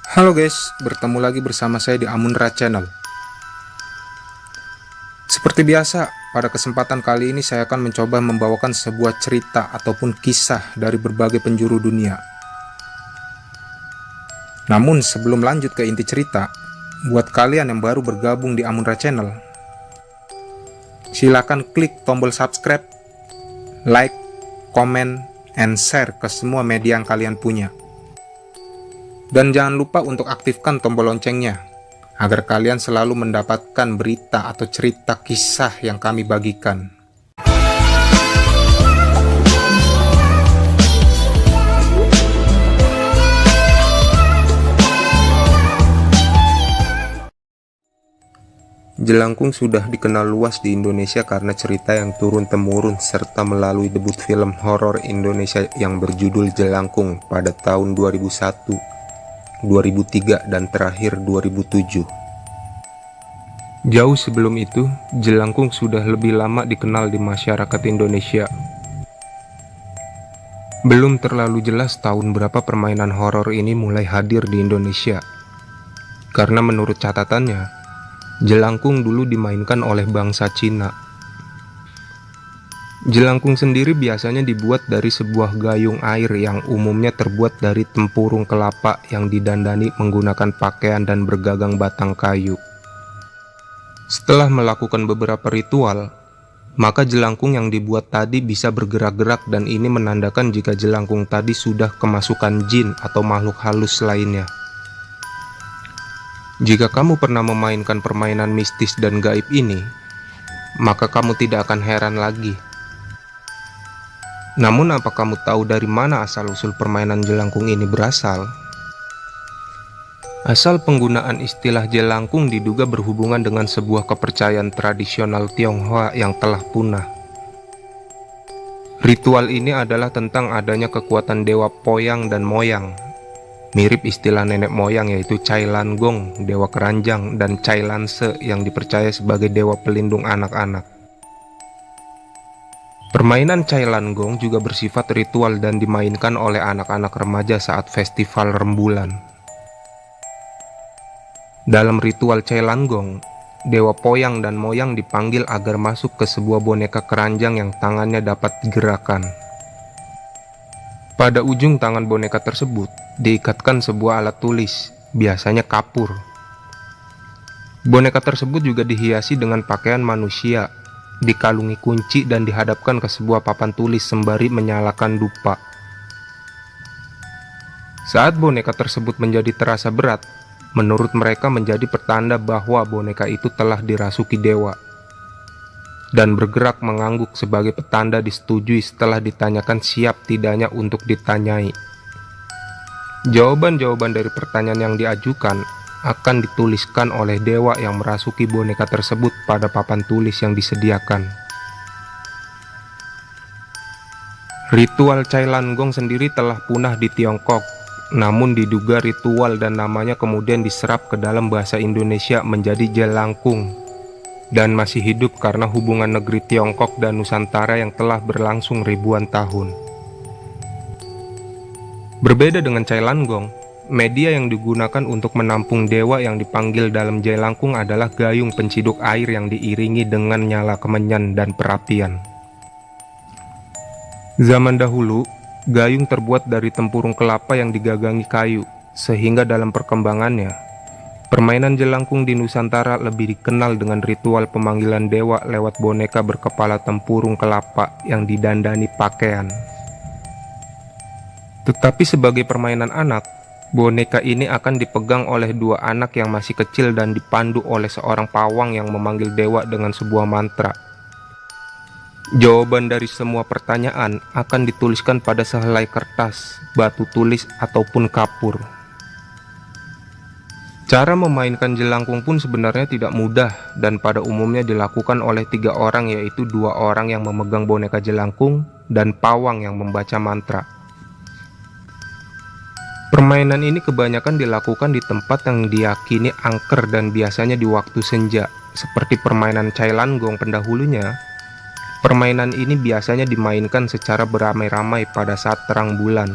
Halo guys, bertemu lagi bersama saya di Amunra Channel. Seperti biasa, pada kesempatan kali ini saya akan mencoba membawakan sebuah cerita ataupun kisah dari berbagai penjuru dunia. Namun sebelum lanjut ke inti cerita, buat kalian yang baru bergabung di Amunra Channel, silakan klik tombol subscribe, like, comment, and share ke semua media yang kalian punya. Dan jangan lupa untuk aktifkan tombol loncengnya, agar kalian selalu mendapatkan berita atau cerita kisah yang kami bagikan. Jelangkung sudah dikenal luas di Indonesia karena cerita yang turun-temurun serta melalui debut film horor Indonesia yang berjudul Jelangkung pada tahun 2001, 2003, dan terakhir 2007. Jauh sebelum itu, Jelangkung sudah lebih lama dikenal di masyarakat Indonesia. Belum terlalu jelas tahun berapa permainan horor ini mulai hadir di Indonesia. Karena menurut catatannya, Jelangkung dulu dimainkan oleh bangsa Cina. Jelangkung sendiri biasanya dibuat dari sebuah gayung air yang umumnya terbuat dari tempurung kelapa yang didandani menggunakan pakaian dan bergagang batang kayu. Setelah melakukan beberapa ritual, maka jelangkung yang dibuat tadi bisa bergerak-gerak dan ini menandakan jika jelangkung tadi sudah kemasukan jin atau makhluk halus lainnya. Jika kamu pernah memainkan permainan mistis dan gaib ini, maka kamu tidak akan heran lagi. Namun apa kamu tahu dari mana asal-usul permainan jelangkung ini berasal? Asal penggunaan istilah jelangkung diduga berhubungan dengan sebuah kepercayaan tradisional Tionghoa yang telah punah. Ritual ini adalah tentang adanya kekuatan dewa Poyang dan Moyang. Mirip istilah nenek moyang yaitu Cai Lan Gong, dewa keranjang, dan Cai Lan Se yang dipercaya sebagai dewa pelindung anak-anak. Permainan Cai Lan Gong juga bersifat ritual dan dimainkan oleh anak-anak remaja saat festival rembulan. Dalam ritual Cai Lan Gong, dewa Poyang dan Moyang dipanggil agar masuk ke sebuah boneka keranjang yang tangannya dapat digerakkan. Pada ujung tangan boneka tersebut diikatkan sebuah alat tulis, biasanya kapur. Boneka tersebut juga dihiasi dengan pakaian manusia, dikalungi kunci dan dihadapkan ke sebuah papan tulis sembari menyalakan dupa. Saat boneka tersebut menjadi terasa berat, menurut mereka menjadi pertanda bahwa boneka itu telah dirasuki dewa. Dan bergerak mengangguk sebagai petanda disetujui setelah ditanyakan siap tidaknya untuk ditanyai. Jawaban-jawaban dari pertanyaan yang diajukan akan dituliskan oleh dewa yang merasuki boneka tersebut pada papan tulis yang disediakan. Ritual Cai Lan Gong sendiri telah punah di Tiongkok, namun diduga ritual dan namanya kemudian diserap ke dalam bahasa Indonesia menjadi Jelangkung, dan masih hidup karena hubungan negeri Tiongkok dan Nusantara yang telah berlangsung ribuan tahun. Berbeda dengan Cai Lan Gong, media yang digunakan untuk menampung dewa yang dipanggil dalam jelangkung adalah gayung penciduk air yang diiringi dengan nyala kemenyan dan perapian. Zaman dahulu, gayung terbuat dari tempurung kelapa yang digagangi kayu, sehingga dalam perkembangannya, permainan jelangkung di Nusantara lebih dikenal dengan ritual pemanggilan dewa lewat boneka berkepala tempurung kelapa yang didandani pakaian. Tetapi sebagai permainan anak, boneka ini akan dipegang oleh dua anak yang masih kecil dan dipandu oleh seorang pawang yang memanggil dewa dengan sebuah mantra. Jawaban dari semua pertanyaan akan dituliskan pada sehelai kertas, batu tulis, ataupun kapur. Cara memainkan jelangkung pun sebenarnya tidak mudah dan pada umumnya dilakukan oleh 3 orang, yaitu 2 orang yang memegang boneka jelangkung dan pawang yang membaca mantra. Permainan ini kebanyakan dilakukan di tempat yang diyakini angker dan biasanya di waktu senja, seperti permainan Cai Lan Gong pendahulunya. Permainan ini biasanya dimainkan secara beramai-ramai pada saat terang bulan.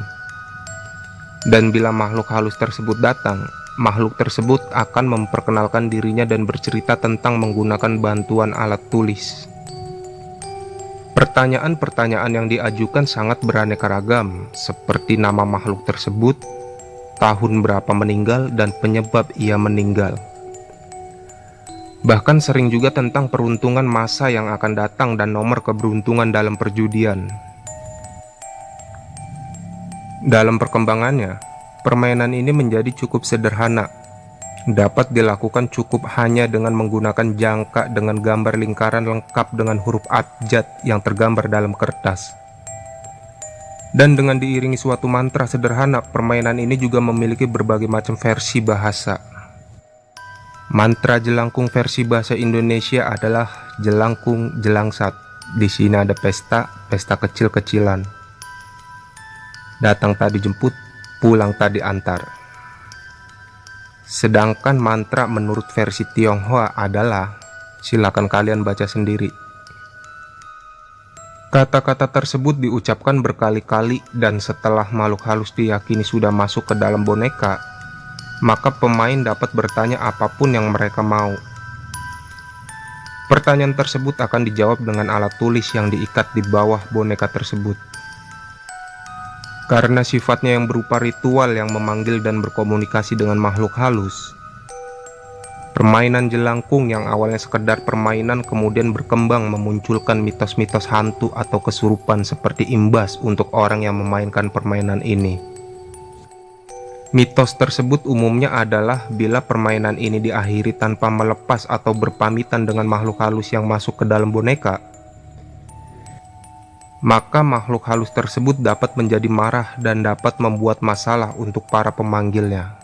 Dan bila makhluk halus tersebut datang, makhluk tersebut akan memperkenalkan dirinya dan bercerita tentang menggunakan bantuan alat tulis. Pertanyaan-pertanyaan yang diajukan sangat beraneka ragam, seperti nama makhluk tersebut, tahun berapa meninggal, dan penyebab ia meninggal. Bahkan sering juga tentang peruntungan masa yang akan datang dan nomor keberuntungan dalam perjudian. Dalam perkembangannya, permainan ini menjadi cukup sederhana. Dapat dilakukan cukup hanya dengan menggunakan jangka dengan gambar lingkaran lengkap dengan huruf abjad yang tergambar dalam kertas. Dan dengan diiringi suatu mantra sederhana, permainan ini juga memiliki berbagai macam versi bahasa. Mantra jelangkung versi bahasa Indonesia adalah jelangkung jelangsat. Di sini ada pesta kecil-kecilan. Datang tak dijemput, pulang tak diantar. Sedangkan mantra menurut versi Tionghoa adalah, silakan kalian baca sendiri. Kata-kata tersebut diucapkan berkali-kali dan setelah makhluk halus diyakini sudah masuk ke dalam boneka, maka pemain dapat bertanya apapun yang mereka mau. Pertanyaan tersebut akan dijawab dengan alat tulis yang diikat di bawah boneka tersebut. Karena sifatnya yang berupa ritual yang memanggil dan berkomunikasi dengan makhluk halus, permainan jelangkung yang awalnya sekedar permainan kemudian berkembang memunculkan mitos-mitos hantu atau kesurupan seperti imbas untuk orang yang memainkan permainan ini. Mitos tersebut umumnya adalah bila permainan ini diakhiri tanpa melepas atau berpamitan dengan makhluk halus yang masuk ke dalam boneka, maka makhluk halus tersebut dapat menjadi marah dan dapat membuat masalah untuk para pemanggilnya.